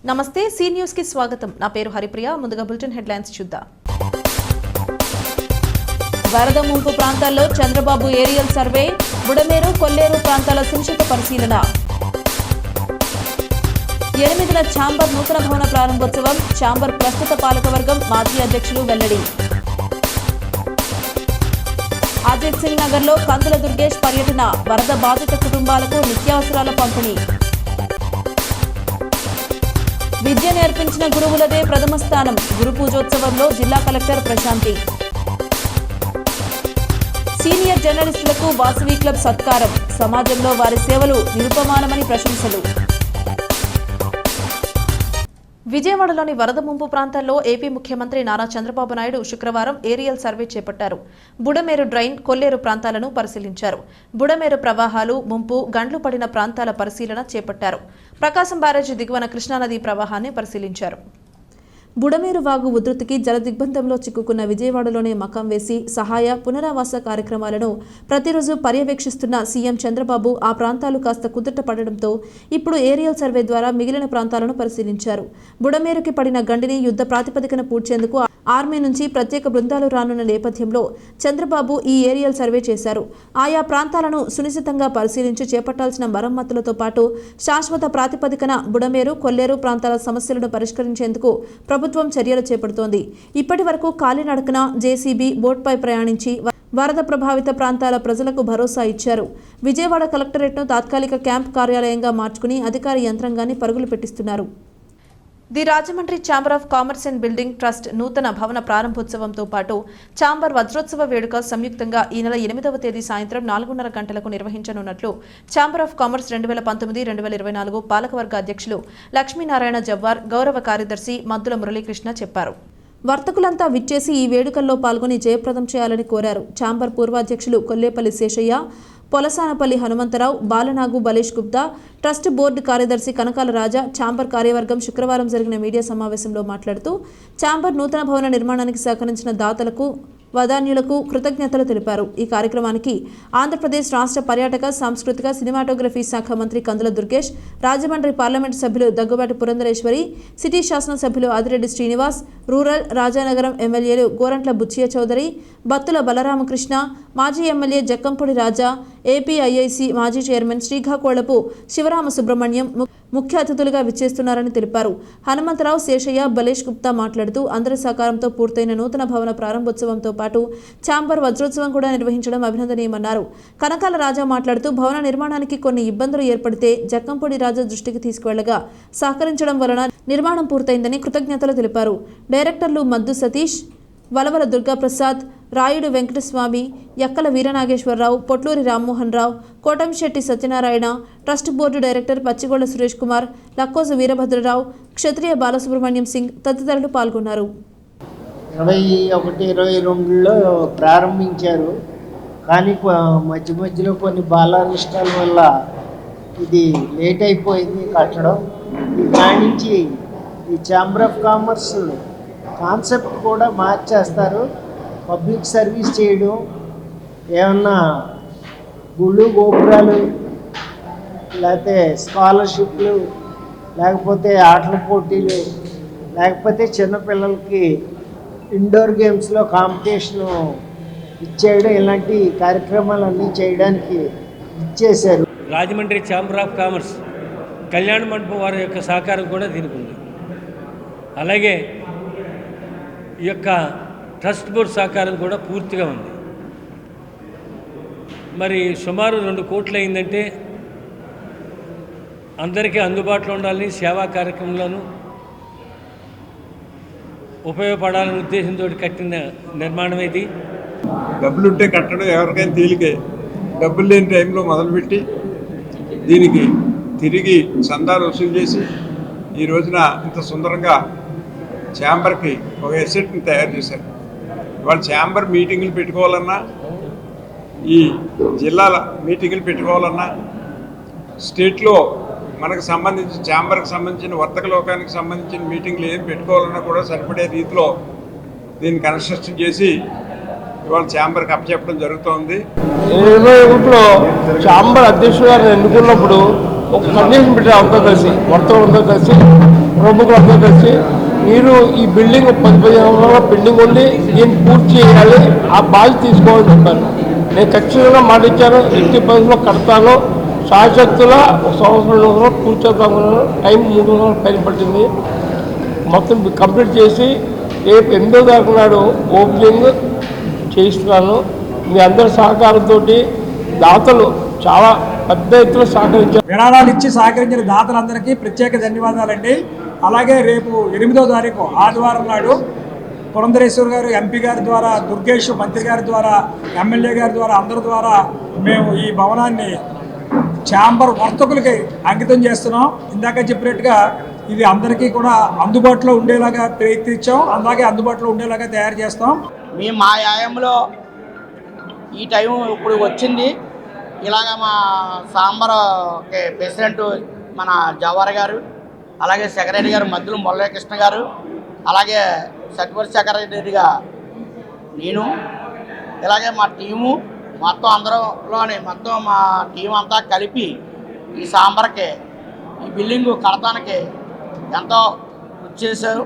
నమస్తే C news కి స్వాగతం. నా పేరు హరిప్రియ. ముందుగా బులెటిన్ హెడ్లైన్స్ చూద్దాం. వరద ముంపు ప్రాంతాల్లో చంద్రబాబు ఏరియల్ సర్వే, బుడమేరు, కొల్లేరు ప్రాంతాల సునిశ్చిత పరిశీలన. 8న ఛాంబర్ నూతన భవన ప్రారంభోత్సవం. ఛాంబర్ ప్రస్తుత పాలకవర్గం మాజీ అధ్యక్షులు వెల్లడి. అజిత్ సింగ్ నగర్ లో కందుల దుర్గేష్ పర్యటన. వరద బాధిత కుటుంబాలకు నిత్యావసరాల పంపిణీ. విద్య నేర్పించిన గురువులదే ప్రథమ స్థానం. గురు పూజోత్సవంలో జిల్లా కలెక్టర్ ప్రశాంతి. సీనియర్ జర్నలిస్టులకు వాసవి క్లబ్ సత్కారం. సమాజంలో వారి సేవలు నిరుపమానమని ప్రశంసలు. విజయవాడలోని వరద ముంపు ప్రాంతాల్లో ఏపీ ముఖ్యమంత్రి నారా చంద్రబాబు నాయుడు శుక్రవారం ఏరియల్ సర్వే చేపట్టారు. బుడమేరు డ్రైన్, కొల్లేరు ప్రాంతాలను పరిశీలించారు. బుడమేరు ప్రవాహాలు, ముంపు, గండ్లు పడిన ప్రాంతాల పరిశీలన చేపట్టారు. ప్రకాశం బ్యారేజీ దిగువన కృష్ణానది ప్రవాహాన్ని పరిశీలించారు. బుడమేరు వాగు ఉధృతికి జలదిగ్బంధంలో చిక్కుకున్న విజయవాడలోనే మకాం వేసి సహాయ పునరావాస కార్యక్రమాలను ప్రతిరోజు పర్యవేక్షిస్తున్న సీఎం చంద్రబాబు ఆ ప్రాంతాలు కాస్త కుదుట పడడంతో ఇప్పుడు ఏరియల్ సర్వే ద్వారా మిగిలిన ప్రాంతాలను పరిశీలించారు. బుడమేరుకి పడిన గండిని యుద్ధ ప్రాతిపదికన పూడ్చేందుకు ఆర్మీ నుంచి ప్రత్యేక బృందాలు రానున్న నేపథ్యంలో చంద్రబాబు ఈ ఏరియల్ సర్వే చేశారు. ఆయా ప్రాంతాలను సునిశితంగా పరిశీలించి చేపట్టాల్సిన మరమ్మతులతో పాటు శాశ్వత ప్రాతిపదికన బుడమేరు, కొల్లేరు ప్రాంతాల సమస్యలను పరిష్కరించేందుకు ప్రభుత్వం చర్యలు చేపడుతోంది. ఇప్పటి వరకు కాలినడకన జేసీబీ బోట్పై ప్రయాణించి వరద ప్రభావిత ప్రాంతాల ప్రజలకు భరోసా ఇచ్చారు. విజయవాడ కలెక్టరేట్ను తాత్కాలిక క్యాంప్ కార్యాలయంగా మార్చుకుని అధికార యంత్రాంగాన్ని పరుగులు పెట్టిస్తున్నారు. The Rajahmundry chamber of commerce and building trust నూతన భవన ప్రారంభోత్సవంతో పాటు ఛాంబర్ వజ్రోత్సవ వేడుక సంయుక్తంగా ఈ నెల 8వ తేదీ సాయంత్రం 4:30 గంటలకు నిర్వహించనున్నట్లు ఛాంబర్ ఆఫ్ కామర్స్ 2019-2024 పాలకవర్గ అధ్యక్షులు లక్ష్మీనారాయణ జవ్వార్, గౌరవ కార్యదర్శి మద్దుల మురళీకృష్ణ చెప్పారు. వర్తకులంతా విచ్చేసి ఈ వేడుకల్లో పాల్గొని జయప్రదం చేయాలని కోరారు. Chamber పూర్వాధ్యక్షులు Kollepalli Seshayya, Polasanapalli Hanumantharao, Balanagu బలేష్ Gupta, trust board కార్యదర్శి కనకాల రాజా, ఛాంబర్ కార్యవర్గం శుక్రవారం జరిగిన మీడియా సమావేశంలో మాట్లాడుతూ ఛాంబర్ నూతన భవన నిర్మాణానికి సహకరించిన దాతలకు, వదాన్యులకు కృతజ్ఞతలు తెలిపారు. ఈ కార్యక్రమానికి ఆంధ్రప్రదేశ్ రాష్ట్ర పర్యాటక, సాంస్కృతిక, సినిమాటోగ్రఫీ శాఖ మంత్రి కందుల దుర్గేష్, రాజమండ్రి పార్లమెంటు సభ్యులు దగ్గుబాటి పురంధరేశ్వరి, సిటీ శాసనసభ్యులు ఆదిరెడ్డి శ్రీనివాస్, రూరల్ రాజానగరం ఎమ్మెల్యేలు గోరంట్ల బుచ్చియ చౌదరి, బత్తుల బలరామకృష్ణ, మాజీ ఎమ్మెల్యే జక్కంపూడి రాజా, ఏపీఐఐసి మాజీ చైర్మన్ శ్రీకాకోళపు శివరామ సుబ్రహ్మణ్యం ముఖ్య అతిథులుగా విచ్చేస్తున్నారని తెలిపారు. హనుమంతరావు, శేషయ్య, బలేష్ గుప్తా మాట్లాడుతూ అందరి సహకారంతో పూర్తయిన నూతన భవన ప్రారంభోత్సవంతో పాటు ఛాంబర్ వజ్రోత్సవం కూడా నిర్వహించడం అభినందనీయమన్నారు. కనకాల రాజా మాట్లాడుతూ భవన నిర్మాణానికి కొన్ని ఇబ్బందులు ఏర్పడితే జక్కంపూడి రాజా దృష్టికి తీసుకువెళ్లగా సహకరించడం వలన నిర్మాణం పూర్తయిందని కృతజ్ఞతలు తెలిపారు. డైరెక్టర్లు Maddu Satish, Valavala Durgaprasad, Rayudu Venkataswamy, Yakkala Veeranageswararao, Potluri Rammohan Rao, Kotamsetty Satyanarayana, trust board director Pachigonda Suresh Kumar, Lakkoju Veerabhadrarao, Kshatriya Balasubrahmanyam Singh తదితరులు పాల్గొన్నారు. 21-22లో ప్రారంభించారు. కానీ మధ్యలో కొన్ని బాలారిష్టాల వల్ల ఇది లేట్ అయిపోయింది కట్టడం. దాని నుంచి ఈ ఛాంబర్ ఆఫ్ కామర్స్ కాన్సెప్ట్ కూడా మార్చేస్తారు. పబ్లిక్ సర్వీస్ చేయడం, ఏమన్నా గుళ్ళు గోపురాలు, లేకపోతే స్కాలర్షిప్లు, లేకపోతే ఆటల పోటీలు, లేకపోతే చిన్నపిల్లలకి ఇండోర్ గేమ్స్లో కాంపిటీషను ఇచ్చేయడం, ఇలాంటి కార్యక్రమాలన్నీ చేయడానికి ఇచ్చేశారు. రాజమండ్రి ఛాంబర్ ఆఫ్ కామర్స్ కళ్యాణ మండపం వారి యొక్క సహకారం కూడా దీనికి ఉంది. అలాగే ఈ యొక్క ట్రస్ట్ బోర్డు సహకారం కూడా పూర్తిగా ఉంది. మరి సుమారు 2 కోట్లు అయిందంటే అందరికీ అందుబాటులో ఉండాలని, సేవా కార్యక్రమంలోనూ ఉపయోగపడాలనే ఉద్దేశంతో కట్టిన నిర్మాణం ఇది. డబ్బులుంటే కట్టడం ఎవరికైనా తేలికే. డబ్బులు లేని టైంలో మొదలుపెట్టి దీనికి తిరిగి చందాలు వసూలు చేసి ఈ రోజున ఇంత సుందరంగా ఛాంబర్కి ఒక ఎసెట్ని తయారు చేశారు. ఇవాళ ఛాంబర్ మీటింగులు పెట్టుకోవాలన్నా, ఈ జిల్లాల మీటింగులు పెట్టుకోవాలన్నా, స్టేట్లో మనకు సంబంధించి ఛాంబర్కి సంబంధించిన వర్తక లోకానికి సంబంధించిన మీటింగ్లు ఏం పెట్టుకోవాలన్నా కూడా సరిపడే రీతిలో దీన్ని కన్స్ట్రక్షన్ చేసి ఇవాళ ఛాంబర్కి అప్పచెప్పడం జరుగుతోంది. 2021లో ఛాంబర్ అధ్యక్షుడు గారిని ఎన్నుకున్నప్పుడు ఒక కండిషన్ పెట్టారు. అంతా కలిసి వర్తకులంతా కలిసి ప్రముఖులందరూ కలిసి మీరు ఈ బిల్డింగ్ 10-15 సంవత్సరాల పెండింగ్ ఉంది, దీన్ని పూర్తి చేయాలి, ఆ బాధ్యత తీసుకోవాలని చెప్పాను. నేను ఖచ్చితంగా మాట ఇచ్చాను, ఎట్టి పరిస్థితుల్లో కడతాను, శాశ్వతుల 1 సంవత్సరం పూర్తి చేద్దామన్నాను. టైం 3 సంవత్సరాల పైన పట్టింది. మొత్తం కంప్లీట్ చేసి రేపు 8వ తారీఖు నాడు ఓపెనింగ్ చేయిస్తున్నాను. మీ అందరి సహకారంతో దాతలు చాలా పెద్ద ఎత్తున సహకరించారు. విరాళాలు ఇచ్చి సహకరించిన దాతలందరికీ ప్రత్యేక ధన్యవాదాలండి. అలాగే రేపు 8వ తారీఖు ఆదివారం నాడు పురంధరేశ్వర్ గారు ఎంపీ గారి ద్వారా, దుర్గేష్ మంత్రి గారి ద్వారా, ఎమ్మెల్యే గారి ద్వారా, అందరి ద్వారా మేము ఈ భవనాన్ని ఛాంబర్ వర్తకులకి అంకితం చేస్తున్నాం. ఇందాక చెప్పినట్టుగా ఇది అందరికీ కూడా అందుబాటులో ఉండేలాగా ప్రయత్నించాం, అలాగే అందుబాటులో ఉండేలాగా తయారు చేస్తాం. మేము మా వ్యాయామంలో ఈ టైం ఇప్పుడు వచ్చింది. ఇలాగ మా సాంబర్ ప్రెసిడెంట్ మన జవహర్ గారు, అలాగే సెక్రటరీ గారు మధ్యలో మురళీకృష్ణ గారు, అలాగే సర్టిఫికేట్ సెక్రటరీగా నేను, ఇలాగే మా టీము మొత్తం అందరిలోని మొత్తం మా టీం అంతా కలిపి ఈ సాంబర్కి ఈ బిల్డింగు కడతానికి ఎంతో కృషి చేశారు.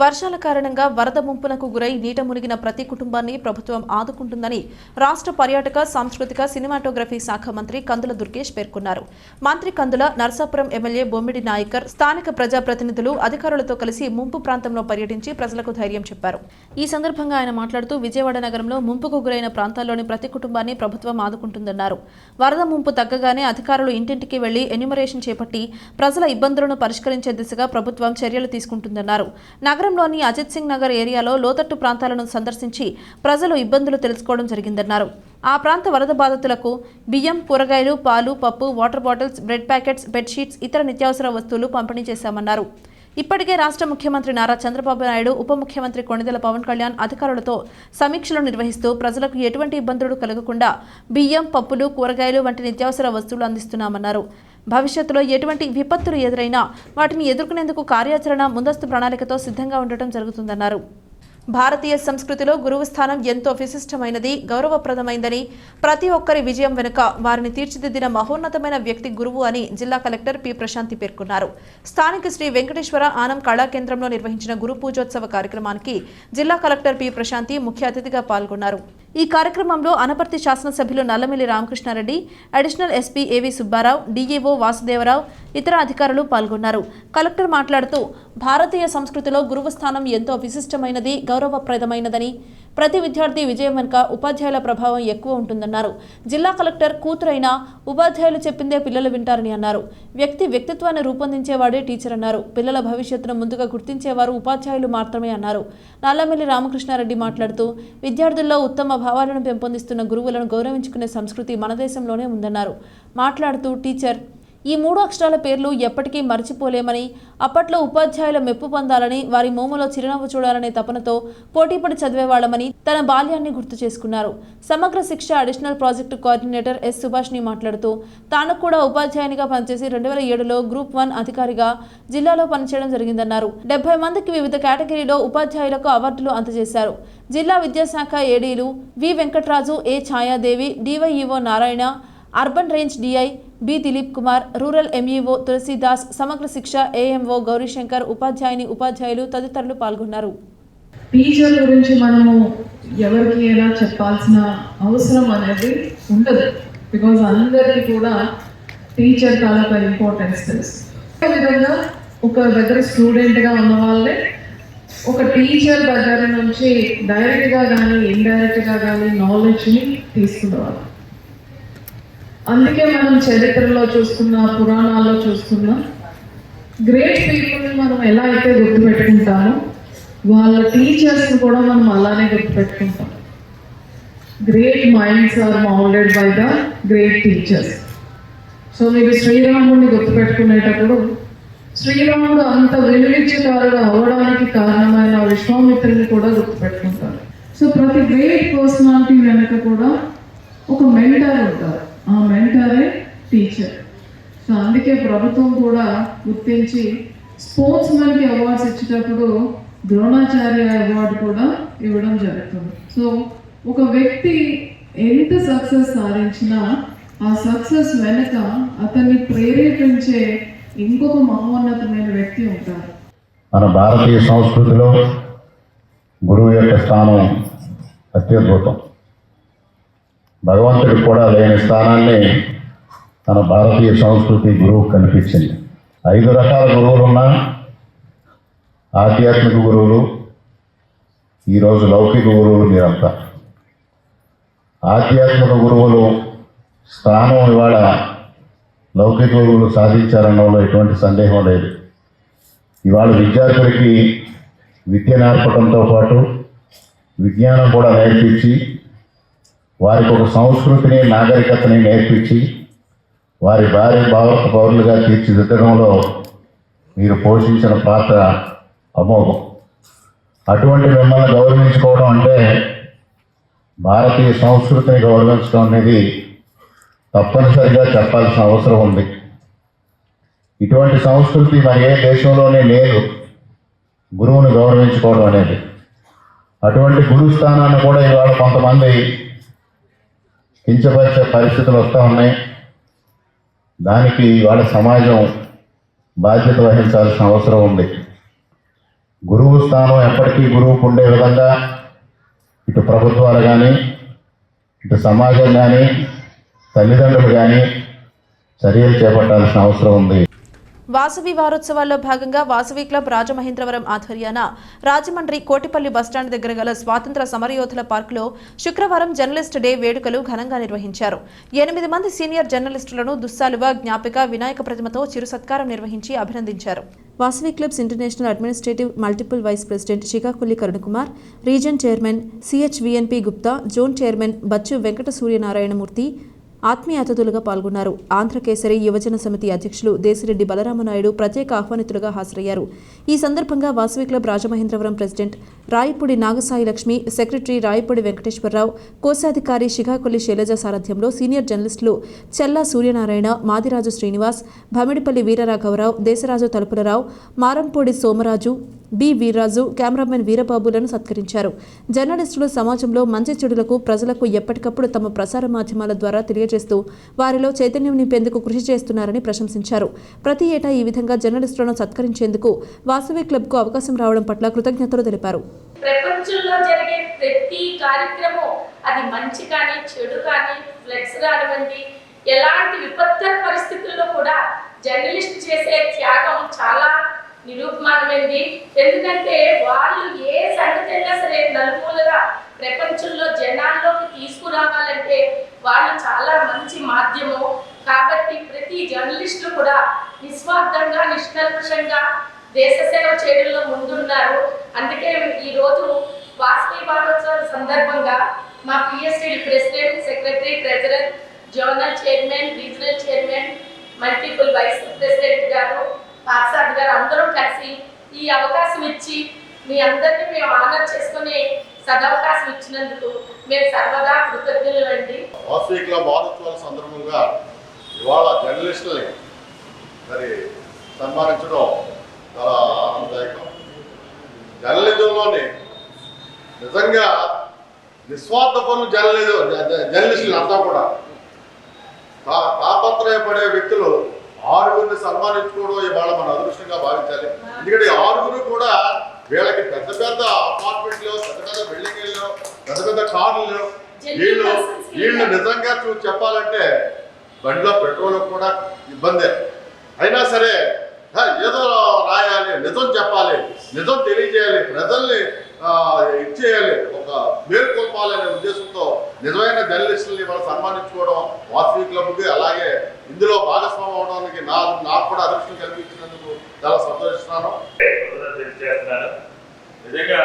వర్షాల కారణంగా వరద ముంపునకు గురై నీట మునిగిన ప్రతి కుటుంబాన్ని ప్రభుత్వం ఆదుకుంటుందని రాష్ట్ర పర్యాటక, సాంస్కృతిక, సినిమాటోగ్రఫీ శాఖ మంత్రి కందుల దుర్గేష్ పేర్కొన్నారు. మంత్రి కందుల నర్సాపురం ఎమ్మెల్యే బొమ్మిడి నాయకర్, స్థానిక ప్రజాప్రతినిధులు, అధికారులతో కలిసి ముంపు ప్రాంతంలో పర్యటించి ప్రజలకు ధైర్యం చెప్పారు. ఈ సందర్భంగా ఆయన మాట్లాడుతూ విజయవాడ నగరంలో ముంపుకు గురైన ప్రాంతాల్లోని ప్రతి కుటుంబాన్ని ప్రభుత్వం ఆదుకుంటుందన్నారు. వరద ముంపు తగ్గగానే అధికారులు ఇంటింటికి వెళ్లి ఎన్యూమరేషన్ చేపట్టి ప్రజల ఇబ్బందులను పరిష్కరించే దిశగా ప్రభుత్వం చర్యలు తీసుకుంటుందన్నారు. నగరంలోని అజిత్ సింగ్ నగర్ ఏరియాలో లోతట్టు ప్రాంతాలను సందర్శించి ప్రజలు ఇబ్బందులు తెలుసుకోవడం జరిగిందన్నారు. ఆ ప్రాంత వరద బాధితులకు బియ్యం, కూరగాయలు, పాలు, పప్పు, water bottles, bread packets, bedsheets, ఇతర నిత్యావసర వస్తువులు పంపిణీ చేశామన్నారు. ఇప్పటికే రాష్ట్ర ముఖ్యమంత్రి నారా చంద్రబాబు నాయుడు, ఉప ముఖ్యమంత్రి కొణిదెల పవన్ కళ్యాణ్ అధికారులతో సమీక్షలు నిర్వహిస్తూ ప్రజలకు ఎటువంటి ఇబ్బందులు కలగకుండా బియ్యం, పప్పులు, కూరగాయలు వంటి నిత్యావసర వస్తువులు అందిస్తున్నామన్నారు. భవిష్యత్తులో ఎటువంటి విపత్తులు ఎదురైనా వాటిని ఎదుర్కొనేందుకు కార్యాచరణ, ముందస్తు ప్రణాళికతో సిద్ధంగా ఉండటం జరుగుతుందన్నారు. భారతీయ సంస్కృతిలో గురువు స్థానం ఎంతో విశిష్టమైనది, గౌరవప్రదమైందని, ప్రతి ఒక్కరి విజయం వెనుక వారిని తీర్చిదిద్దిన మహోన్నతమైన వ్యక్తి గురువు అని జిల్లా కలెక్టర్ పి ప్రశాంతి పేర్కొన్నారు. స్థానిక శ్రీ వెంకటేశ్వర ఆనం కళా కేంద్రంలో నిర్వహించిన గురు పూజోత్సవ కార్యక్రమానికి జిల్లా కలెక్టర్ పి ప్రశాంతి ముఖ్య అతిథిగా పాల్గొన్నారు. ఈ కార్యక్రమంలో అనపర్తి శాసనసభ్యులు నల్లమిల్లి రామకృష్ణారెడ్డి, అడిషనల్ ఎస్పీ ఏవి సుబ్బారావు, డీఈఓ వాసుదేవరావు, ఇతర అధికారులు పాల్గొన్నారు. కలెక్టర్ మాట్లాడుతూ భారతీయ సంస్కృతిలో గురువు స్థానం ఎంతో విశిష్టమైనది, గౌరవప్రదమైనదని, ప్రతి విద్యార్థి విజయం వెనుక ఉపాధ్యాయుల ప్రభావం ఎక్కువ ఉంటుందన్నారు. జిల్లా కలెక్టర్ కూతురైన ఉపాధ్యాయులు చెప్పిందే పిల్లలు వింటారని అన్నారు. వ్యక్తిత్వాన్ని రూపొందించేవాడే టీచర్ అన్నారు. పిల్లల భవిష్యత్తును ముందుగా గుర్తించేవారు ఉపాధ్యాయులు మాత్రమే అన్నారు. నల్లమిల్లి రామకృష్ణారెడ్డి మాట్లాడుతూ విద్యార్థుల్లో ఉత్తమ భావాలను పెంపొందిస్తున్న గురువులను గౌరవించుకునే సంస్కృతి మన దేశంలోనే ఉందన్నారు. మాట్లాడుతూ టీచర్ ఈ 3 అక్షరాల పేర్లు ఎప్పటికీ మర్చిపోలేమని, అప్పట్లో ఉపాధ్యాయుల మెప్పు పొందాలని, వారి మోములో చిరునవ్వు చూడాలనే తపనతో పోటీపడి చదివేవాళ్లమని తన బాల్యాన్ని గుర్తు చేసుకున్నారు. సమగ్ర శిక్ష additional project coordinator yes Subhashini మాట్లాడుతూ తాను కూడా ఉపాధ్యాయునిగా పనిచేసి 2007లో గ్రూప్ 1 అధికారిగా జిల్లాలో పనిచేయడం జరిగిందన్నారు. 70 మందికి వివిధ కేటగిరీలో ఉపాధ్యాయులకు అవార్డులు అందజేశారు. జిల్లా విద్యాశాఖ ఏడీలు V Venkataraju, A Chhayadevi, DYEO Narayana, urban range DI B Dilip Kumar, rural MEO Tulasidas, Samagra Shiksha AMO Gauri Shankar, ఉపాధ్యాయులు తదితరులు పాల్గొన్నారు. టీచర్ గురించి మనము ఎవరికి ఎలా చెప్పాల్సిన అవసరం అనేది ఉండదు. బికాజ్ అందరికీ కూడా టీచర్ చాలా ఇంపార్టెన్స్ తెలుసు. అదేవిధంగా ఒక దగ్గర స్టూడెంట్గా ఉన్న వాళ్ళే ఒక టీచర్ దగ్గర నుంచి డైరెక్ట్గా కానీ ఇండైరెక్ట్గా కానీ నాలెడ్జ్ని తీసుకునేవాళ్ళు. అందుకే మనం చరిత్రలో చూసుకున్న, పురాణాల్లో చూసుకున్న గ్రేట్ పీపుల్ని మనం ఎలా అయితే గుర్తుపెట్టుకుంటామో వాళ్ళ టీచర్స్ని కూడా మనం అలానే గుర్తుపెట్టుకుంటాం. Great minds are moulded by the great teachers. So మీరు శ్రీరాముడిని గుర్తుపెట్టుకునేటప్పుడు శ్రీరాముడు అంత విలువిద్యకారుడు అవడానికి కారణమైన విశ్వామిత్రుని కూడా గుర్తుపెట్టుకుంటారు. సో ప్రతి గ్రేట్ పర్సనాలిటీ వెనక కూడా ఒక మెంటర్ ఉంటారు. ఆ మెంటరే టీచర్. సో అందుకే ప్రభుత్వం కూడా గుర్తించి స్పోర్ట్స్ మెన్కి అవార్డ్స్ ఇచ్చేటప్పుడు ద్రోణాచార్య అవార్డు కూడా ఇవ్వడం జరుగుతుంది. సో ఒక వ్యక్తి ఎంత సక్సెస్ సాధించినా ఆ సక్సెస్ వెనక అతన్ని ప్రేరేపించే ఇంకొక మహోన్నతమైన వ్యక్తి ఉంటారు. మన భారతీయ సంస్కృతిలో గురువు యొక్క స్థానం అత్యద్భుతం. భగవంతుడికి కూడా లేని స్థానాన్ని మన భారతీయ సంస్కృతి గురువు కనిపించింది. 5 రకాల గురువులున్నా ఆధ్యాత్మిక గురువులు, ఈరోజు లౌకిక గురువులు మీరంతా. ఆధ్యాత్మిక గురువులు స్థానం ఇవాళ లౌకిక గురువులు సాధించారనడంలో ఎటువంటి సందేహం లేదు. ఇవాళ విద్యార్థులకి విద్య నేర్పడంతో పాటు విజ్ఞానం కూడా నేర్పించి వారికి ఒక సంస్కృతిని, నాగరికతని నేర్పించి వారి భారత పౌరులుగా తీర్చిదిద్దడంలో మీరు పోషించిన పాత్ర అమోఘం. అటువంటి మిమ్మల్ని గౌరవించుకోవడం అంటే భారతీయ సంస్కృతిని గౌరవించడం అనేది తప్పనిసరిగా చెప్పాల్సిన అవసరం ఉంది. ఇటువంటి సంస్కృతి మరి ఏ దేశంలోనే లేదు, గురువుని గౌరవించుకోవడం అనేది. అటువంటి గురుస్థానాన్ని కూడా ఇవాళ కొంతమంది కించపరిచే పరిస్థితులు వస్తూ ఉన్నాయి. దానికి ఇవాళ సమాజం బాధ్యత వహించాల్సిన అవసరం ఉంది. గురువు స్థానం ఎప్పటికీ గురువుకు ఉండే విధంగా ఇటు ప్రభుత్వాలు కానీ, ఇటు సమాజం కానీ, తల్లిదండ్రులు కానీ చర్యలు చేపట్టాల్సిన అవసరం ఉంది. వాసవి వారోత్సవాల్లో భాగంగా వాసవి క్లబ్ రాజమహేంద్రవరం ఆధ్వర్యాన రాజమండ్రి కోటిపల్లి బస్టాండ్ దగ్గర గల స్వాతంత్ర సమరయోధుల పార్కులో శుక్రవారం జర్నలిస్ట్ డే వేడుకలు ఘనంగా నిర్వహించారు. 8 మంది సీనియర్ జర్నలిస్టులను దుస్సాలువ జ్ఞాపిక వినాయక ప్రతిమతో చిరు సత్కారం నిర్వహించి అభినందించారు. Vasavi clubs international administrative multiple vice president Srikakuli Karunakumar, region chairman CHVNP Gupta, zone chairman Bachchu Venkata Suryanarayanamurthy ఆత్మీయ అతిథులుగా పాల్గొన్నారు. ఆంధ్రకేసరి యువజన సమితి అధ్యక్షులు దేశిరెడ్డి బలరామనాయుడు ప్రత్యేక ఆహ్వానితులుగా హాజరయ్యారు. ఈ సందర్భంగా Vasavi club Rajamahendravaram president Rayapudi Nagasai Lakshmi, secretary Rayapudi Venkateswararao, కోశాధికారి శ్రీకాకుళి శైలజ సారథ్యంలో సీనియర్ జర్నలిస్టులు చెల్లా సూర్యనారాయణ, మాదిరాజు శ్రీనివాస్, భమిడిపల్లి వీరరాఘవరావు, దేశరాజు తలుపులరావు, మారంపూడి సోమరాజు, బి వీర్రాజు, కెమెరామెన్ వీరబాబులను సత్కరించారు. జర్నలిస్టులు సమాజంలో మంచి చెడులకు ప్రజలకు ఎప్పటికప్పుడు తమ ప్రసార మాధ్యమాల ద్వారా తెలియజేస్తూ వారిలో చైతన్యం నింపేందుకు కృషి చేస్తున్నారని ప్రశంసించారు. ప్రతి ఏటా ఈ విధంగా జర్నలిస్టులను సత్కరించేందుకు వాసవి క్లబ్కు అవకాశం రావడం పట్ల కృతజ్ఞతలు తెలిపారు. ప్రపంచంలో జరిగే ప్రతి కార్యక్రమం అది మంచి కానీ చెడు కానీ ఫ్లెక్స్ కానివ్వండి, ఎలాంటి విపత్తర పరిస్థితుల్లో కూడా జర్నలిస్ట్ చేసే త్యాగం చాలా నిరూపమానమైంది. ఎందుకంటే వాళ్ళు ఏ సంగతి అయినా సరే నలుమూలగా ప్రపంచంలో జనాల్లోకి తీసుకురావాలంటే వాళ్ళు చాలా మంచి మాధ్యమం. కాబట్టి ప్రతి జర్నలిస్టులు కూడా నిస్వార్థంగా, నిష్కల్మషంగా దేశ సేవ చేయడంలో ముందున్నారు. అందుకే ఈరోజు వాసవి వారోత్సవాల సందర్భంగా మా PST president, secretary, treasurer, zonal chairman, regional chairman, multiple vice president గారు, పార్సాద్ గారు అందరూ కలిసి ఈ అవకాశం ఇచ్చి మీ అందరినీ మేము ఆనర్ చేసుకునే సదవకాశం ఇచ్చినందుకు మేము సర్వదా కృతజ్ఞులండి. వాసవి క్లబ్ వారోత్సవాల సందర్భంగా ఇవాళ జర్నలిస్టులని మరి సన్మానించడం చాలా ఆనందదాయకం. జర్నలిజంలోని నిజంగా నిస్వార్థపరులు జర్నలిస్టులు అంతా కూడా తాపత్రయపడే వ్యక్తులు 6గురిని సన్మానించుకోవడం ఇవాళ మన అదృష్టంగా భావించాలి. ఎందుకంటే 6గురు కూడా వీళ్ళకి పెద్ద పెద్ద అపార్ట్మెంట్లు, పెద్ద పెద్ద బిల్డింగ్లు, పెద్ద పెద్ద కార్లు, వీళ్ళు నిజంగా చెప్పాలంటే బండిలో పెట్రోల్ కూడా ఇబ్బందే. అయినా సరే ఏదో రాయాలి, నిజం చెప్పాలి, నిజం తెలియజేయాలి, ప్రజల్ని ఇచ్చేయాలి, ఒక మేల్కొల్పాలనే ఉద్దేశంతో నిజమైన జర్నలిస్టులని మనం సన్మానించుకోవడం వాసవి క్లబ్కి, అలాగే ఇందులో భాగస్వామ్యం అవడానికి నాకు కూడా అదృష్టం కల్పించినందుకు చాలా సంతోషిస్తున్నాను. నిజంగా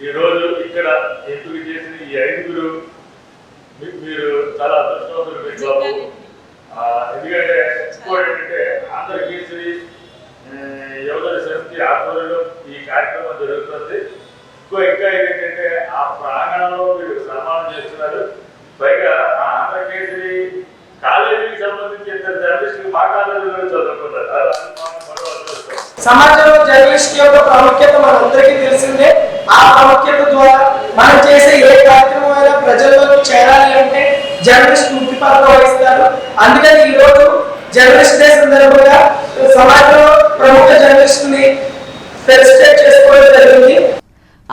ఈరోజు ఇక్కడ ఎంపిక చేసిన ఈ 5గురు మీరు చాలా అదృష్టవంతులు మీ క్లబ్. ఎందుకంటే ఏంటంటే ఆంధ్రకేసరి యువజన సమితి ఆధ్వర్యంలో ఈ కార్యక్రమం జరుగుతుంది. ఇంకా ఏంటంటే ఆ ప్రాంగణంలో మీరు సన్మానం చేస్తున్నారు. పైగా ఆ ఆంధ్రకేసరి కాలేజీకి సంబంధించి జర్నలిస్టులు మా కాలేజీలో చదువుకుంటారు. సమాజంలో జర్నలిస్ట్ యొక్క ప్రాముఖ్యత మనందరికీ తెలిసిందే. ఆ ప్రాముఖ్యత ద్వారా మనం చేసే ఏ కార్యక్రమం అయినా ప్రజల్లోకి చేరాలి అంటే జర్నలిస్ట్ ముఖ్య పాత్ర వహిస్తారు. అందుకని ఈరోజు జర్నలిస్ట్ డే సందర్భంగా సమాజంలో ప్రముఖ జర్నలిస్టుని ఫెలిసిటేట్ చేసుకోవడం జరిగింది.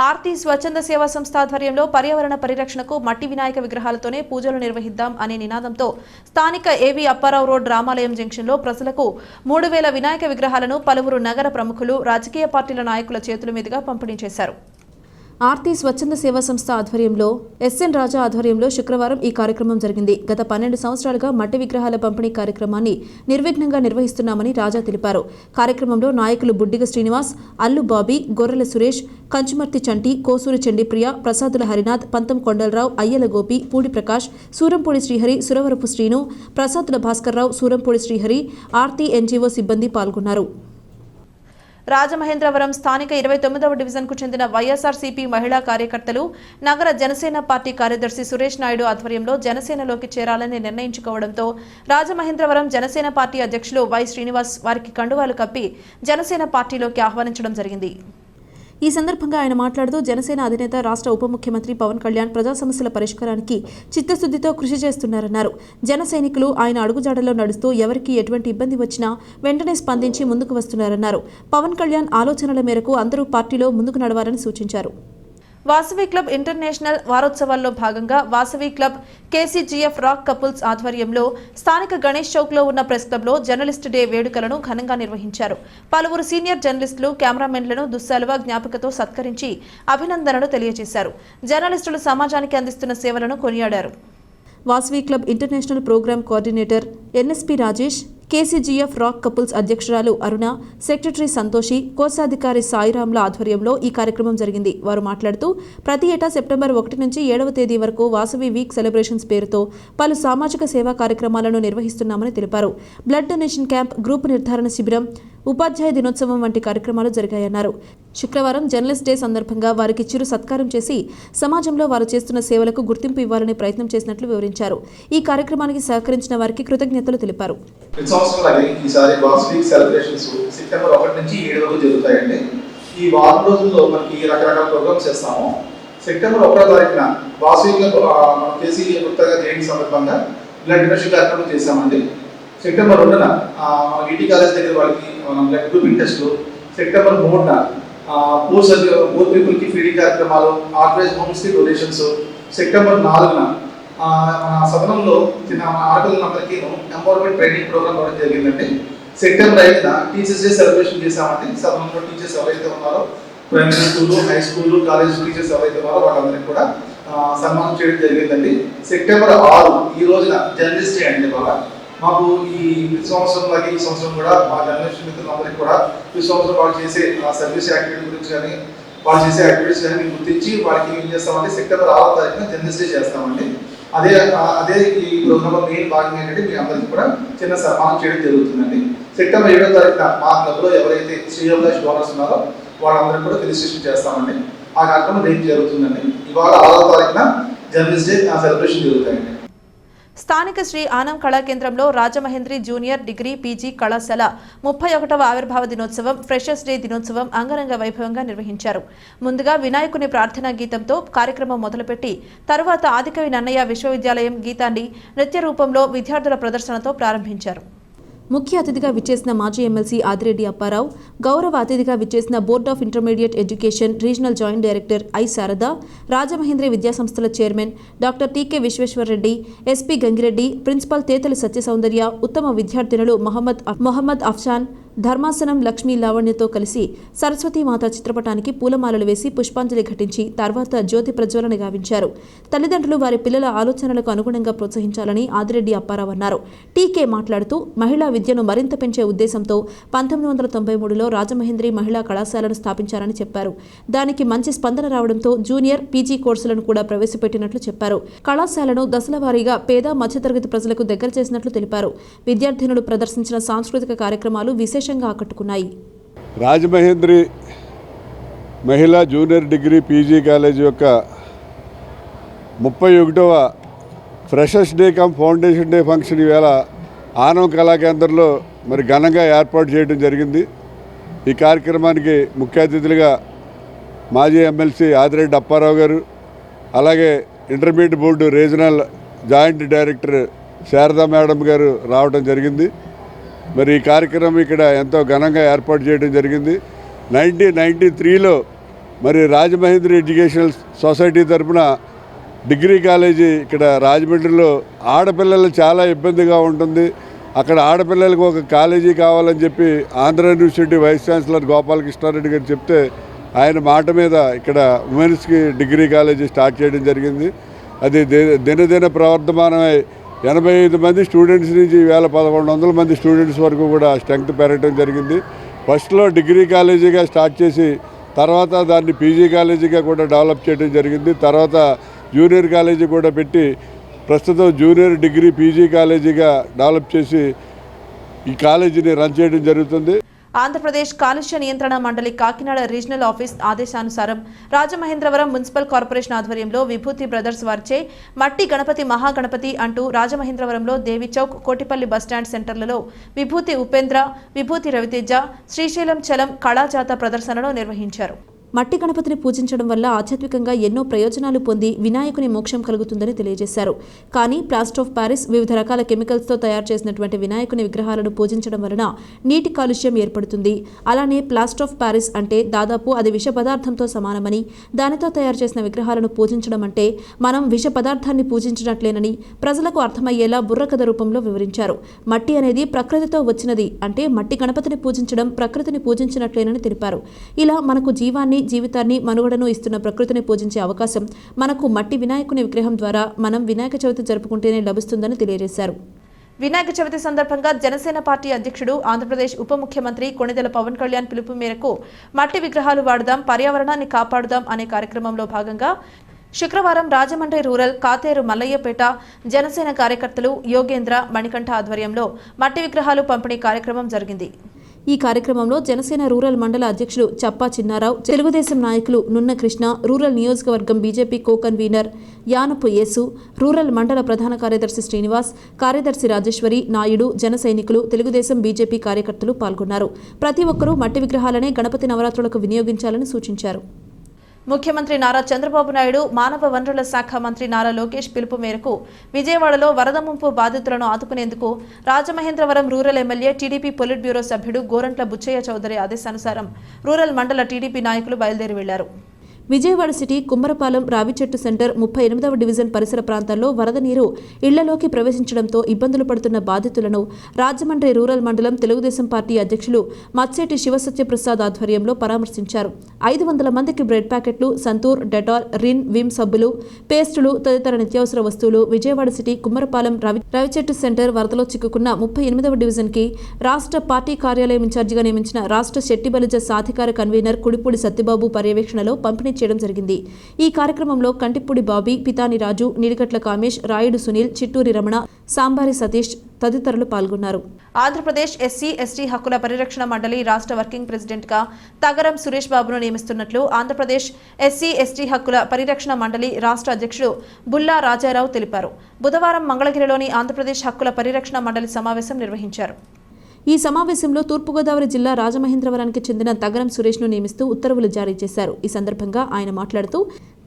ఆర్తి స్వచ్ఛంద సేవా సంస్థ ఆధ్వర్యంలో పర్యావరణ పరిరక్షణకు మట్టి వినాయక విగ్రహాలతోనే పూజలు నిర్వహిద్దాం అనే నినాదంతో స్థానిక ఏవి అప్పారావు రోడ్ రామాలయం జంక్షన్లో ప్రజలకు 3000 వినాయక విగ్రహాలను పలువురు నగర ప్రముఖులు, రాజకీయ పార్టీల నాయకుల చేతుల మీదుగా పంపిణీ చేశారు. ఆర్తి స్వచ్ఛంద సేవా సంస్థ ఆధ్వర్యంలో ఎస్ఎన్ రాజా ఆధ్వర్యంలో శుక్రవారం ఈ కార్యక్రమం జరిగింది. గత 12 సంవత్సరాలుగా మట్టి విగ్రహాల పంపిణీ కార్యక్రమాన్ని నిర్విఘ్నంగా నిర్వహిస్తున్నామని రాజా తెలిపారు. కార్యక్రమంలో నాయకులు బుడ్డిగ శ్రీనివాస్, అల్లు బాబీ, గొర్రెల సురేష్, కంచుమర్తి చంటి, కోసూరి చండిప్రియ, ప్రసాదుల హరినాథ్, పంతం కొండలరావు, అయ్యల గోపి, పూడి ప్రకాష్, సూరంపూడి శ్రీహరి, సురవరపు శ్రీను, ప్రసాదుల భాస్కర్రావు, సూరంపూడి శ్రీహరి, ఆర్తి ఎన్జీఓ సిబ్బంది పాల్గొన్నారు. రాజమహేంద్రవరం స్థానిక 29వ డివిజన్కు చెందిన వైఎస్ఆర్సీపీ మహిళా కార్యకర్తలు నగర జనసేన పార్టీ కార్యదర్శి సురేష్ నాయుడు ఆధ్వర్యంలో జనసేనలోకి చేరాలని నిర్ణయించుకోవడంతో రాజమహేంద్రవరం జనసేన పార్టీ అధ్యక్షులు వై శ్రీనివాస్ వారికి కండువాలు కప్పి జనసేన పార్టీలోకి ఆహ్వానించడం జరిగింది. ఈ సందర్భంగా ఆయన మాట్లాడుతూ జనసేన అధినేత రాష్ట్ర ఉప ముఖ్యమంత్రి పవన్ కళ్యాణ్ ప్రజా సమస్యల పరిష్కారానికి చిత్తశుద్ధితో కృషి చేస్తున్నారన్నారు. జన సైనికులు ఆయన అడుగుజాడల్లో నడుస్తూ ఎవరికి ఎటువంటి ఇబ్బంది వచ్చినా వెంటనే స్పందించి ముందుకు వస్తున్నారన్నారు. పవన్ కళ్యాణ్ ఆలోచనల మేరకు అందరూ పార్టీలో ముందుకు నడవాలని సూచించారు. వాసవి క్లబ్ ఇంటర్నేషనల్ వారోత్సవాల్లో భాగంగా Vasavi club KCGF rock couples ఆధ్వర్యంలో స్థానిక గణేష్ చౌక్లో ఉన్న ప్రెస్ క్లబ్లో జర్నలిస్ట్ డే వేడుకలను ఘనంగా నిర్వహించారు. పలువురు సీనియర్ జర్నలిస్టులు, కెమెరామెన్లను దుస్సాలువ జ్ఞాపికతో సత్కరించి అభినందనలు తెలియజేశారు. జర్నలిస్టులు సమాజానికి అందిస్తున్న సేవలను కొనియాడారు. Vasavi club international programme coordinator NSP Rajesh, KCGF rock couples అధ్యక్షురాలు అరుణ, సెక్రటరీ సంతోషి, కోశాధికారి సాయిరాంల ఆధ్వర్యంలో ఈ కార్యక్రమం జరిగింది. వారు మాట్లాడుతూ ప్రతి ఏటా సెప్టెంబర్ 1 నుంచి 7వ తేదీ వరకు వాసవి వీక్ సెలబ్రేషన్స్ పేరుతో పలు సామాజిక సేవా కార్యక్రమాలను నిర్వహిస్తున్నామని తెలిపారు. బ్లడ్ డొనేషన్ క్యాంప్, గ్రూప్ నిర్ధారణ శిబిరం, ఉపాధ్యాయ దినోత్సవం వంటి కార్యక్రమాలు జరిగాయన్నారు. శుక్రవారం జర్నలిస్ట్ డే సందర్భంగా వారికి చిరు సత్కారం చేసి సమాజంలో వారు చేస్తున్న సేవలకు గుర్తింపు ఇవ్వాలనే ప్రయత్నం చేసినట్లు వివరించారు. ఈ కార్యక్రమానికి సహకరించిన వారికి కృతజ్ఞతలు తెలిపారు. ఈసారి వాసవి సెలబ్రేషన్స్ సెప్టెంబర్ 1 నుంచి 7 వరకు జరుగుతాయండి. ఈ వారం రోజుల్లో మనకి రకరకాల ప్రోగ్రామ్స్ చేస్తాము. సెప్టెంబర్ 1వ తారీఖున వాసవిలో మన కేసీ కొత్తగా జయంతి సందర్భంగా బ్లడ్ డొనేషన్ కార్యక్రమం చేశామండి. సెప్టెంబర్ 2న మన ఈటీ కాలేజ్ దగ్గర వాళ్ళకి మనం బ్లడ్ గ్రూపింగ్ టెస్టులు, సెప్టెంబర్ 3న పూర్ పీపుల్కి ఫీడింగ్ కార్యక్రమాలు, ఆర్ఫనేజ్ హోమ్స్కి డొనేషన్స్, సెప్టెంబర్ 4న మన సదనంలో చిన్న ఆడపిల్లలందరికీ ఎంపవర్మెంట్ ట్రైనింగ్ ప్రోగ్రామ్ కూడా జరిగిందండి. సెప్టెంబర్ 5న టీచర్స్ డే సెలబ్రేషన్ చేశామండి. సదనంలో టీచర్స్ ఎవరైతే ఉన్నారో primary school, high school, college teachers ఎవరైతే ఉన్నారో వాళ్ళందరికీ కూడా సన్మానం చేయడం జరిగిందండి. సెప్టెంబర్ 6 ఈ రోజున జర్నలిస్ట్ డే అండి. మాకు ఈ సంవత్సరం లాగే ఈ సంవత్సరం కూడా మా జర్నలిస్ట్ మిత్రులందరికీ కూడా ఈ సంవత్సరం వాళ్ళు చేసే సర్వీస్ యాక్టివిటీ గురించి కానీ వాళ్ళు చేసే యాక్టివిటీస్ కానీ మేము గుర్తించి వాళ్ళకి ఏం చేస్తామంటే సెప్టెంబర్ 6వ తారీఖున జర్నలిస్ట్ డే చేస్తామండి. అదే ఈ ప్రోగ్రామ్ మెయిన్ భాగం ఏంటంటే మీ అందరికీ కూడా చిన్న సన్మానం చేయడం జరుగుతుందండి. సెప్టెంబర్ 7వ తారీఖున మా క్లబ్లో ఎవరైతే శ్రీయోగేష్ డోనర్స్ ఉన్నారో వాళ్ళందరికీ కూడా రిజిస్ట్రేషన్ చేస్తామండి. ఆ కార్యక్రమం రేపు జరుగుతుందండి. ఇవాళ 6వ తారీఖున జర్నలిస్ట్ డే సెలబ్రేషన్ జరుగుతాయండి. స్థానిక శ్రీ ఆనం కళా కేంద్రంలో రాజమహేంద్రి జూనియర్ డిగ్రీ పీజీ కళాశాల 31వ ఆవిర్భావ దినోత్సవం, ఫ్రెషర్స్ డే దినోత్సవం అంగరంగ వైభవంగా నిర్వహించారు. ముందుగా వినాయకుని ప్రార్థనా గీతంతో కార్యక్రమం మొదలుపెట్టి తరువాత ఆదికవి నన్నయ్య విశ్వవిద్యాలయం గీతాన్ని నృత్య రూపంలో విద్యార్థుల ప్రదర్శనతో ప్రారంభించారు. ముఖ్య అతిథిగా విచ్చేసిన మాజీ ఎమ్మెల్సీ ఆదిరెడ్డి అప్పారావు, గౌరవ అతిథిగా విచ్చేసిన board of intermediate education regional joint director I Sharada, Rajamahendri విద్యాసంస్థల chairman doctor TK Visweswarareddy, SP Gangireddy, principal Tetali Satyasoundarya, ఉత్తమ విద్యార్థినులు మొహమ్మద్ అఫ్షాన్, ధర్మాసనం లక్ష్మీ లావణ్యతో కలిసి సరస్వతీమాత చిత్రపటానికి పూలమాలలు వేసి పుష్పాంజలి ఘటించి తర్వాత జ్యోతి ప్రజ్వలన గావించారు. తల్లిదండ్రులు వారి పిల్లల ఆలోచనలకు అనుగుణంగా ప్రోత్సహించాలని ఆదిరెడ్డి అప్పారావు అన్నారు. టీకే మాట్లాడుతూ మహిళా విద్యను మరింత పెంచే ఉద్దేశంతో 1993లో రాజమహేంద్రి మహిళా కళాశాలను స్థాపించారని చెప్పారు. దానికి మంచి స్పందన రావడంతో జూనియర్, పీజీ కోర్సులను కూడా ప్రవేశపెట్టినట్లు చెప్పారు. కళాశాలను దశల వారీగా పేద, మధ్యతరగతి ప్రజలకు దగ్గర చేసినట్లు తెలిపారు. విద్యార్థినులు ప్రదర్శించిన సాంస్కృతిక కార్యక్రమాలు విశేషంగా ఆకట్టుకున్నాయి. రాజమహేంద్రి మహిళా జూనియర్ డిగ్రీ పీజీ కాలేజ్ యొక్క 31వ freshers day cum foundation day function ఈవేళ ఆనం కళాకేంద్రంలో మరి ఘనంగా ఏర్పాటు చేయడం జరిగింది. ఈ కార్యక్రమానికి ముఖ్య అతిథులుగా మాజీ ఎమ్మెల్సీ ఆదిరెడ్డి అప్పారావు గారు, అలాగే intermediate board regional joint director Sharada madam గారు రావడం జరిగింది. మరి ఈ కార్యక్రమం ఇక్కడ ఎంతో ఘనంగా ఏర్పాటు చేయడం జరిగింది. 1993లో మరి రాజమహేంద్ర ఎడ్యుకేషనల్ సొసైటీ తరఫున డిగ్రీ కాలేజీ ఇక్కడ రాజమండ్రిలో ఆడపిల్లలు చాలా ఇబ్బందిగా ఉంటుంది, అక్కడ ఆడపిల్లలకు ఒక కాలేజీ కావాలని చెప్పి Andhra university vice chancellor Gopalakrishnareddy గారు చెప్తే ఆయన మాట మీద ఇక్కడ ఉమెన్స్కి డిగ్రీ కాలేజీ స్టార్ట్ చేయడం జరిగింది. అది దినదిన ప్రవర్ధమానమై 85 మంది స్టూడెంట్స్ నుంచి ఈవేళ 1100 మంది స్టూడెంట్స్ వరకు కూడా స్ట్రెంగ్త్ పెరగడం జరిగింది. ఫస్ట్లో డిగ్రీ కాలేజీగా స్టార్ట్ చేసి తర్వాత దాన్ని పీజీ కాలేజీగా కూడా డెవలప్ చేయడం జరిగింది. తర్వాత జూనియర్ కాలేజీ కూడా పెట్టి ప్రస్తుతం జూనియర్ డిగ్రీ పీజీ కాలేజీగా డెవలప్ చేసి ఈ కాలేజీని రన్ చేయడం జరుగుతుంది. ఆంధ్రప్రదేశ్ కాలుష్య నియంత్రణ మండలి కాకినాడ రీజనల్ ఆఫీస్ ఆదేశానుసారం రాజమహేంద్రవరం మున్సిపల్ కార్పొరేషన్ ఆధ్వర్యంలో విభూతి బ్రదర్స్ వారిచే మట్టి గణపతి మహాగణపతి అంటూ రాజమహేంద్రవరంలో దేవి చౌక్, కోటిపల్లి బస్టాండ్ సెంటర్లలో విభూతి ఉపేంద్ర, విభూతి రవితేజ, శ్రీశైలం చలం కళాజాత ప్రదర్శనను నిర్వహించారు. మట్టి గణపతిని పూజించడం వల్ల ఆధ్యాత్మికంగా ఎన్నో ప్రయోజనాలు పొంది వినాయకుని మోక్షం కలుగుతుందని తెలియజేశారు. కానీ ప్లాస్టర్ ఆఫ్ ప్యారిస్, వివిధ రకాల కెమికల్స్తో తయారు చేసినటువంటి వినాయకుని విగ్రహాలను పూజించడం వలన నీటి కాలుష్యం ఏర్పడుతుంది. అలానే ప్లాస్టర్ ఆఫ్ ప్యారిస్ అంటే దాదాపు అది విష పదార్థంతో సమానమని, దానితో తయారు చేసిన విగ్రహాలను పూజించడం అంటే మనం విష పదార్థాన్ని పూజించినట్లేనని ప్రజలకు అర్థమయ్యేలా బుర్రకథ రూపంలో వివరించారు. మట్టి అనేది ప్రకృతితో వచ్చినది అంటే మట్టి గణపతిని పూజించడం ప్రకృతిని పూజించినట్లేనని తెలిపారు. ఇలా మనకు జీవితాన్ని మనుగడను ఇస్తున్న ప్రకృతిని పూజించే అవకాశం మనకు మట్టి వినాయకుని విగ్రహం ద్వారా మనం వినాయక చవితి జరుపుకుంటేనే లభిస్తుందని తెలియజేశారు. వినాయక చవితి సందర్భంగా జనసేన పార్టీ అధ్యక్షుడు, ఆంధ్రప్రదేశ్ ఉప ముఖ్యమంత్రి కొణిదెల పవన్ కళ్యాణ్ పిలుపు మేరకు మట్టి విగ్రహాలు వాడదాం, పర్యావరణాన్ని కాపాడుదాం అనే కార్యక్రమంలో భాగంగా శుక్రవారం రాజమండ్రి రూరల్ కాతేరు మల్లయ్యపేట జనసేన కార్యకర్తలు యోగేంద్ర, మణికంఠ ఆధ్వర్యంలో మట్టి విగ్రహాలు పంపిణీ కార్యక్రమం జరిగింది. ఈ కార్యక్రమంలో జనసేన రూరల్ మండల అధ్యక్షుడు చప్పా చిన్నారావు, తెలుగుదేశం నాయకులు నున్న కృష్ణ, రూరల్ నియోజకవర్గం బీజేపీ కో కన్వీనర్ యానపు యేసు, రూరల్ మండల ప్రధాన కార్యదర్శి శ్రీనివాస్, కార్యదర్శి రాజేశ్వరి, నాయుడు, జన సైనికులు, తెలుగుదేశం బీజేపీ కార్యకర్తలు పాల్గొన్నారు. ప్రతి ఒక్కరూ మట్టి విగ్రహాలనే గణపతి నవరాత్రులకు వినియోగించాలని సూచించారు. ముఖ్యమంత్రి నారా చంద్రబాబు నాయుడు, మానవ వనరుల శాఖ మంత్రి నారా లోకేష్ పిలుపు మేరకు విజయవాడలో వరద ముంపు బాధితులను ఆదుకునేందుకు Rajamahendravaram rural MLA, TDP polit bureau సభ్యుడు గోరంట్ల బుచ్చయ్య చౌదరి ఆదేశానుసారం రూరల్ మండల టీడీపీ నాయకులు బయలుదేరి వెళ్లారు. విజయవాడ సిటీ కుమ్మరపాలెం రావిచెట్టు సెంటర్ 38వ డివిజన్ పరిసర ప్రాంతాల్లో వరద నీరు ఇళ్లలోకి ప్రవేశించడంతో ఇబ్బందులు పడుతున్న బాధితులను రాజమండ్రి రూరల్ మండలం తెలుగుదేశం పార్టీ అధ్యక్షులు మత్సేటి శివసత్యప్రసాద్ ఆధ్వర్యంలో పరామర్శించారు. 500 మందికి బ్రెడ్ ప్యాకెట్లు, సంతూర్, డెటాల్, రిన్, విమ్ సబ్బులు, పేస్టులు తదితర నిత్యావసర వస్తువులు విజయవాడ సిటీ కుమ్మరపాలెం రావిచెట్టు సెంటర్ వరదలో చిక్కుకున్న 38వ డివిజన్కి రాష్ట్ర పార్టీ కార్యాలయం ఇన్ఛార్జిగా నియమించిన రాష్ట్ర శెట్టి బలిజ సాధికార కన్వీనర్ కుడిపూడి సత్యబాబు పర్యవేక్షణలో పంపిణీ చేయడం జరిగింది. ఈ కార్యక్రమంలో కంటిపూడి బాబీ, పితాని రాజు, నిడిగట్ల కామేష్, రాయుడు సునీల్, చిట్టూరి రమణ, సాంబారి సతీష్ తదితరులు పాల్గొన్నారు. ఆంధ్రప్రదేశ్ ఎస్సీ ఎస్టీ హక్కుల పరిరక్షణ మండలి రాష్ట్ర వర్కింగ్ ప్రెసిడెంట్ గా తగరం సురేష్ బాబును నియమిస్తున్నట్లు ఆంధ్రప్రదేశ్ ఎస్సీ ఎస్టీ హక్కుల పరిరక్షణ మండలి రాష్ట్ర అధ్యక్షుడు బుల్లా రాజారావు తెలిపారు. బుధవారం మంగళగిరిలోని ఆంధ్రప్రదేశ్ హక్కుల పరిరక్షణ మండలి సమావేశం నిర్వహించారు. ఈ సమావేశంలో తూర్పుగోదావరి జిల్లా రాజమహేంద్రవరానికి చెందిన తగరం సురేష్ను నియమిస్తూ ఉత్తర్వులు జారీ చేశారు. ఈ సందర్భంగా ఆయన మాట్లాడుతూ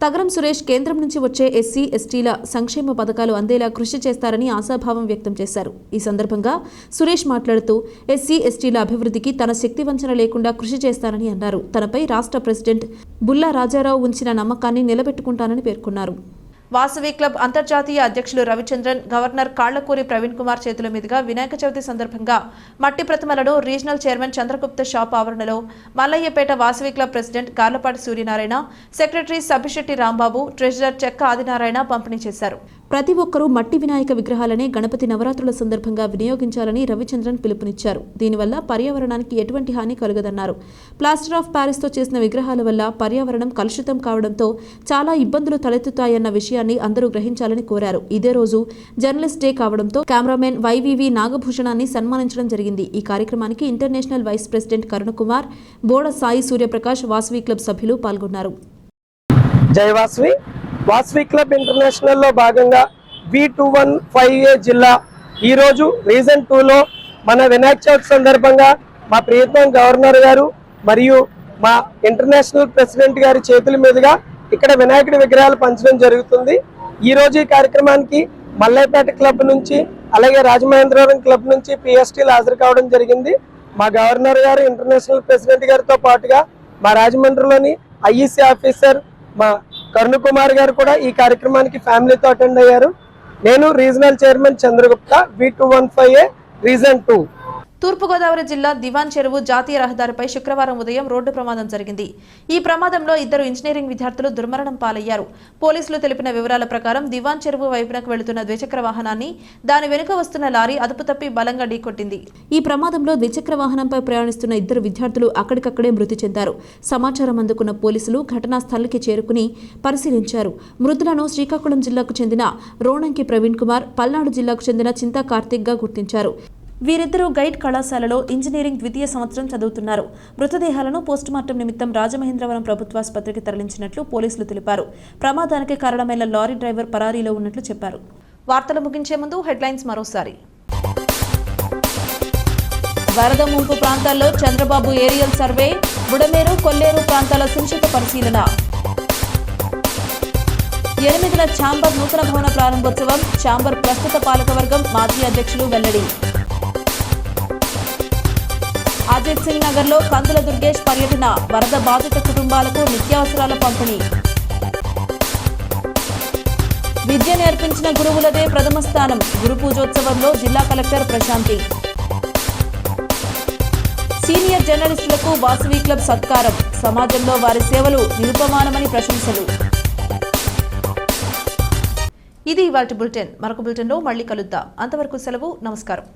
తగరం సురేష్ కేంద్రం నుంచి వచ్చే ఎస్సీ ఎస్టీల సంక్షేమ పథకాలు అందేలా కృషి చేస్తారని ఆశాభావం వ్యక్తం చేశారు. ఈ సందర్భంగా సురేష్ మాట్లాడుతూ ఎస్సీ ఎస్టీల అభివృద్ధికి తన శక్తి వంచన లేకుండా కృషి చేస్తానని అన్నారు. తనపై రాష్ట్ర ప్రెసిడెంట్ బుల్లా రాజారావు ఉంచిన నమ్మకాన్ని నిలబెట్టుకుంటానని పేర్కొన్నారు. వాసవి క్లబ్ అంతర్జాతీయ అధ్యక్షులు రవిచంద్రన్, గవర్నర్ కాళ్లకూరి ప్రవీణ్ కుమార్ చేతుల మీదుగా వినాయక చవితి సందర్భంగా మట్టి ప్రతిమలను రీజనల్ చైర్మన్ చంద్రగుప్త షాప్ ఆవరణలో Mallayyapeta Vasavi club president Karlapati Suryanarayana, secretary Sabbisetti Rambabu, treasurer చెక్క ఆదినారాయణ పంపిణీ చేశారు. ప్రతి ఒక్కరూ మట్టి వినాయక విగ్రహాలనే గణపతి నవరాత్రుల సందర్భంగా వినియోగించాలని రవిచంద్రన్ పిలుపునిచ్చారు. దీనివల్ల పర్యావరణానికి ఎటువంటి హాని కలుగదన్నారు. ప్లాస్టర్ ఆఫ్ ప్యారిస్తో చేసిన విగ్రహాల వల్ల పర్యావరణం కలుషితం కావడంతో చాలా ఇబ్బందులు తలెత్తుతాయన్న విషయాన్ని అందరూ గ్రహించాలని కోరారు. ఇదే రోజు జర్నలిస్ట్ డే కావడంతో కెమెరామెన్ వైవివి నాగభూషణాన్ని సన్మానించడం జరిగింది. ఈ కార్యక్రమానికి ఇంటర్నేషనల్ వైస్ ప్రెసిడెంట్ కరుణకుమార్, బోడ సాయి సూర్యప్రకాష్, వాసవి క్లబ్ సభ్యులు పాల్గొన్నారు. జై వాసవి. వాసవి క్లబ్ ఇంటర్నేషనల్ లో భాగంగా V215A జిల్లా ఈరోజు రీజన్ 2లో మన వినాయక చవితి సందర్భంగా మా ప్రియతమ గవర్నర్ గారు మరియు మా ఇంటర్నేషనల్ ప్రెసిడెంట్ గారి చేతుల మీదుగా ఇక్కడ వినాయకుడి విగ్రహాలు పంచడం జరుగుతుంది. ఈ రోజు ఈ కార్యక్రమానికి మల్లయ్యపేట క్లబ్ నుంచి అలాగే రాజమహేంద్రవరం క్లబ్ నుంచి PSTలు హాజరు కావడం జరిగింది. మా గవర్నర్ గారు, ఇంటర్నేషనల్ ప్రెసిడెంట్ గారితో పాటుగా మా రాజమండ్రిలోని ఐఈసీ ఆఫీసర్ మా కరుణ్ కుమార్ గారు కూడా ఈ కార్యక్రమానికి ఫ్యామిలీతో అటెండ్ అయ్యారు. నేను regional chairman Chandragupta, V215A reason 2. తూర్పుగోదావరి జిల్లా దివాన్ చెరువు జాతీయ రహదారిపై శుక్రవారం ఉదయం రోడ్డు ప్రమాదం జరిగింది. ఈ ప్రమాదంలో 2 ఇంజనీరింగ్ విద్యార్థులు దుర్మరణం పాలయ్యారు. పోలీసులు తెలిపిన వివరాల ప్రకారం దివాన్ చెరువు వైపునకు వెళుతున్న ద్విచక్ర వాహనాన్ని దాని వెనుక వస్తున్న లారీ అదుపు తప్పి బలంగా ఢీకొట్టింది. ఈ ప్రమాదంలో ద్విచక్ర వాహనంపై ప్రయాణిస్తున్న 2 విద్యార్థులు అక్కడికక్కడే మృతి చెందారు. సమాచారం అందుకున్న పోలీసులు ఘటనా స్థలికి చేరుకుని పరిశీలించారు. మృతులను శ్రీకాకుళం జిల్లాకు చెందిన రోణంకి ప్రవీణ్ కుమార్, పల్నాడు జిల్లాకు చెందిన చింతా కార్తిక్ గా గుర్తించారు. వీరిద్దరూ గైడ్ కళాశాలలో ఇంజనీరింగ్ ద్వితీయ సంవత్సరం చదువుతున్నారు. మృతదేహాలను పోస్టుమార్టం నిమిత్తం రాజమహేంద్రవరం ప్రభుత్వాసుపత్రికి తరలించినట్లు పోలీసులు తెలిపారు. ప్రమాదానికి కారణమైన లారీ డ్రైవర్ పరారీలో ఉన్నట్లు చెప్పారు. వార్తలు ముగించే ముందు హెడ్లైన్స్ మరోసారి. వరద ముంపు ప్రాంతాల్లో చంద్రబాబు ఏరియల్ సర్వే, బుడమేరు, కొల్లేరు ప్రాంతాల సునిశ్చిత పరిశీలన. 8న ఛాంబర్ నూతన భవన ప్రారంభోత్సవం, ఛాంబర్ ప్రస్తుత పాలకవర్గం, మాజీ అధ్యక్షులు వెల్లడి. అజిత్ సింగ్ నగర్ లో కందుల దుర్గేష్ పర్యటన, వరద బాధిత కుటుంబాలకు నిత్యావసరాల పంపిణీ. విద్య నేర్పించిన గురువులదే ప్రథమ స్థానం, గురు పూజోత్సవంలో జిల్లా కలెక్టర్ ప్రశాంతి. సీనియర్ జర్నలిస్టులకు వాసవి క్లబ్ సత్కారం, సమాజంలో వారి సేవలు నిరుపమానమని ప్రశంసలు. ఇది ఇవాల్టి బులెటిన్. మరొక బులెటిన్లో మళ్ళీ కలుద్దాం. అంతవరకు సెలవు. నమస్కారం.